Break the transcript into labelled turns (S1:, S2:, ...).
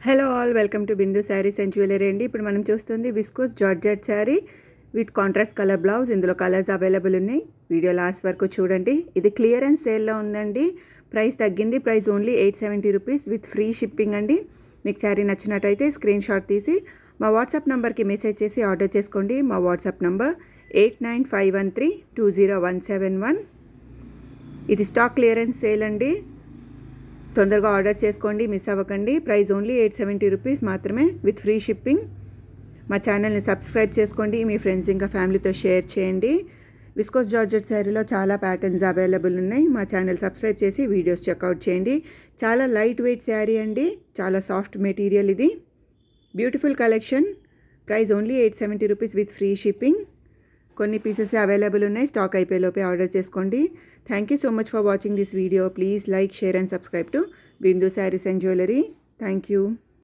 S1: Hello all, welcome to Bindu saris and jewellery అండి. ఇప్పుడు మనం చూస్తుంది viscose georgette sari with contrast colour blouse. ఇందులో కలర్స్ అవైలబుల్ ఉన్నాయి. వీడియో లాస్ట్ వరకు చూడండి. ఇది క్లియరెన్స్ సేల్లో ఉందండి. ప్రైస్ తగ్గింది. Price only 870 rupees with free shipping అండి. మీకు శారీ నచ్చినట్టయితే స్క్రీన్ షాట్ తీసి మా వాట్సాప్ నెంబర్కి మెసేజ్ చేసి ఆర్డర్ చేసుకోండి. మా వాట్సాప్ నెంబర్ 8951320171. ఇది స్టాక్ క్లియరెన్స్ సేల్ అండి. తొందరగా ఆర్డర్ చేసుకోండి, మిస్ అవ్వకండి. ప్రైస్ ఓన్లీ 870 రూపీస్ మాత్రమే విత్ ఫ్రీ షిప్పింగ్. మా ఛానల్ని సబ్స్క్రైబ్ చేసుకోండి. మీ ఫ్రెండ్స్ ఇంకా ఫ్యామిలీతో షేర్ చేయండి. విస్కోస్ జార్జెట్ శారీలో చాలా ప్యాటర్న్స్ అవైలబుల్ ఉన్నాయి. మా ఛానల్ సబ్స్క్రైబ్ చేసి వీడియోస్ చెక్అవుట్ చేయండి. చాలా లైట్ వెయిట్ శారీ అండి. చాలా సాఫ్ట్ మెటీరియల్ ఇది. Beautiful collection. Price only 870 rupees with free shipping. కొన్ని పీసెస్ అవైలబుల్ ఉన్నాయి. స్టాక్ అయిపోయేలోపే ఆర్డర్ చేసుకోండి. Thank you so much for watching this video. Please like, share and subscribe to Bindu saris and jewellery. Thank you.